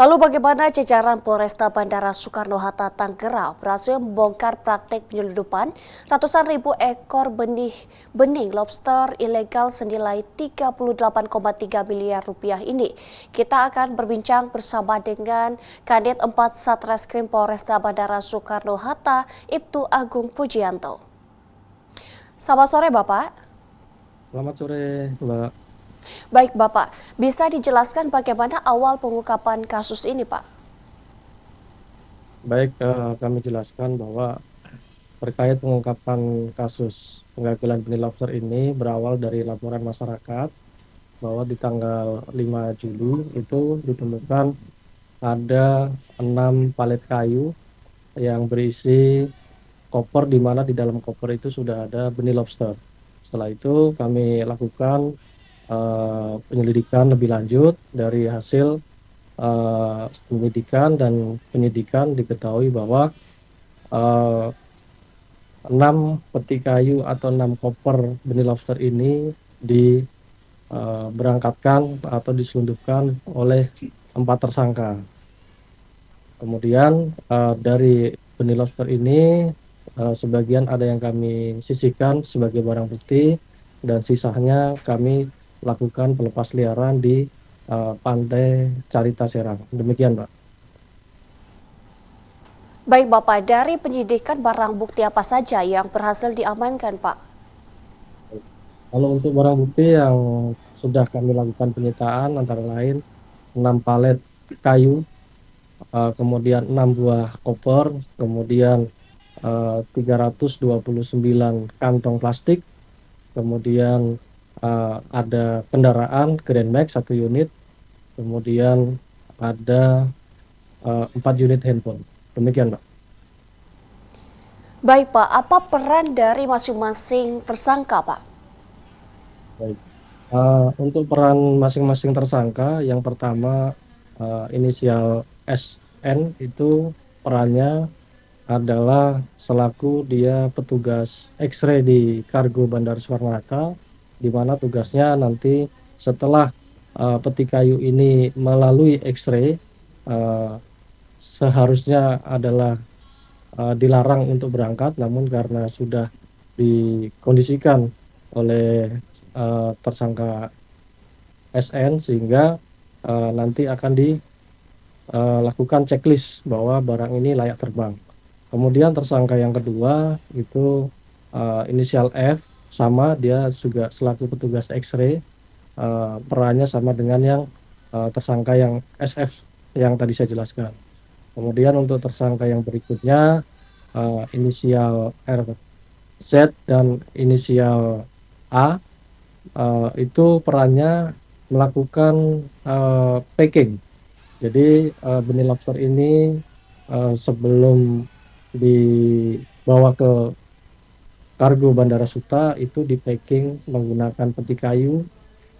Lalu bagaimana jajaran Polresta Bandara Soekarno-Hatta Tanggerang berhasil membongkar praktik penyeludupan ratusan ribu ekor benih lobster ilegal senilai 38,3 miliar rupiah ini? Kita akan berbincang bersama dengan Kanit 4 Satreskrim Polresta Bandara Soekarno-Hatta, Ibtu Agung Pujianto. Selamat sore, Bapak. Selamat sore, Mbak. Baik, Bapak. Bisa dijelaskan bagaimana awal pengungkapan kasus ini, Pak? Baik, kami jelaskan bahwa terkait pengungkapan kasus penggagalan benih lobster ini berawal dari laporan masyarakat bahwa di tanggal 5 Juli itu ditemukan ada 6 palet kayu yang berisi koper, di mana di dalam koper itu sudah ada benih lobster. Setelah itu kami lakukan penyelidikan lebih lanjut. Dari hasil penyelidikan dan penyidikan diketahui bahwa eh, 6 peti kayu atau 6 koper benih lobster ini diberangkatkan atau diselundupkan oleh 4 tersangka. Kemudian dari benih lobster ini sebagian ada yang kami sisihkan sebagai barang bukti, dan sisanya kami lakukan pelepas liaran di Pantai Carita Serang. Demikian, Pak. Baik, Bapak, dari penyidikan barang bukti apa saja yang berhasil diamankan, Pak? Kalau untuk barang bukti yang sudah kami lakukan penyitaan antara lain 6 palet kayu, kemudian 6 buah koper, kemudian 329 kantong plastik, kemudian ada kendaraan Grand Max 1 unit, kemudian ada 4 unit handphone. Demikian, Pak. Baik, Pak, apa peran dari masing-masing tersangka, Pak? Baik. Untuk peran masing-masing tersangka, yang pertama inisial SN itu perannya adalah selaku dia petugas X-ray di Kargo Bandara Soekarno-Hatta, di mana tugasnya nanti setelah peti kayu ini melalui X-ray, uh, seharusnya adalah dilarang untuk berangkat, namun karena sudah dikondisikan oleh tersangka SN, sehingga nanti akan dilakukan checklist bahwa barang ini layak terbang. Kemudian tersangka yang kedua itu inisial F, sama dia juga selaku petugas X-ray, perannya sama dengan yang tersangka yang SF yang tadi saya jelaskan. Kemudian untuk tersangka yang berikutnya inisial RZ dan inisial A, itu perannya melakukan packing. Jadi benih lobster ini sebelum dibawa ke kargo Bandara Suta itu di packing menggunakan peti kayu,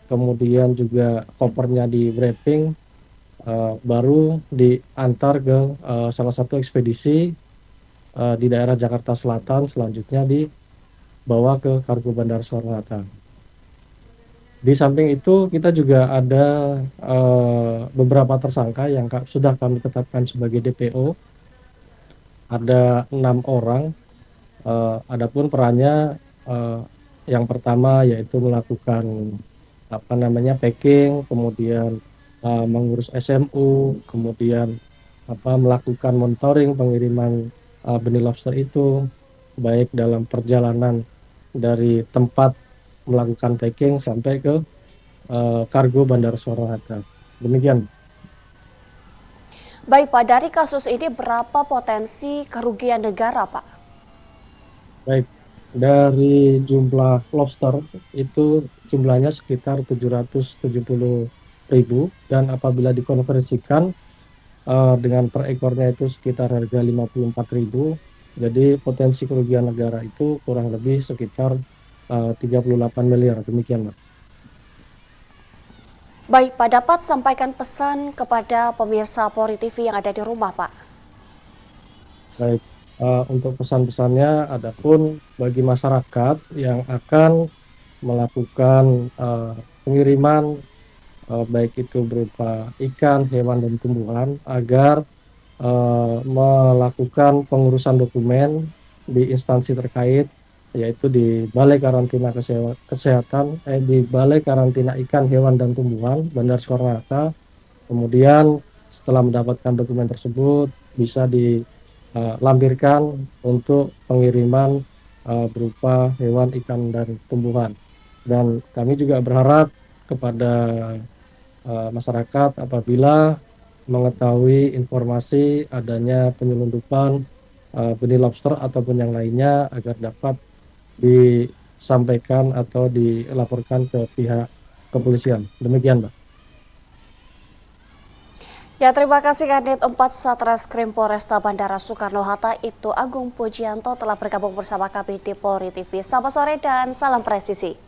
kemudian juga kopernya di wrapping, baru diantar ke salah satu ekspedisi di daerah Jakarta Selatan, selanjutnya dibawa ke kargo Bandara Soekarno-Hatta. Di samping itu kita juga ada beberapa tersangka yang sudah kami tetapkan sebagai DPO, ada 6 orang. Adapun perannya yang pertama yaitu melakukan packing, kemudian mengurus SMU, kemudian melakukan monitoring pengiriman benih lobster itu, baik dalam perjalanan dari tempat melakukan packing sampai ke kargo Bandara Soekarno-Hatta. Demikian. Baik, Pak, dari kasus ini berapa potensi kerugian negara, Pak? Baik, dari jumlah lobster itu jumlahnya sekitar 770.000, dan apabila dikonversikan dengan per ekornya itu sekitar harga 54.000, jadi potensi kerugian negara itu kurang lebih sekitar 38 miliar. Demikian, Mbak. Baik, Pak, dapat sampaikan pesan kepada pemirsa Polri TV yang ada di rumah, Pak. Baik, untuk pesan-pesannya, adapun bagi masyarakat yang akan melakukan pengiriman baik itu berupa ikan, hewan, dan tumbuhan agar melakukan pengurusan dokumen di instansi terkait, yaitu di Balai Karantina Kesehatan, di Balai Karantina Ikan, Hewan, dan Tumbuhan Bandar Soekarno-Hatta. Kemudian setelah mendapatkan dokumen tersebut bisa dilampirkan untuk pengiriman berupa hewan, ikan, dan tumbuhan. Dan kami juga berharap kepada masyarakat apabila mengetahui informasi adanya penyelundupan benih lobster ataupun yang lainnya agar dapat disampaikan atau dilaporkan ke pihak kepolisian. Demikian, Mbak. Ya, terima kasih Kanit 4 Satreskrim Polresta Bandara Soekarno-Hatta Ibtu Agung Pujianto telah bergabung bersama kami di Polri TV. Selamat sore dan salam presisi.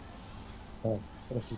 Oh, terus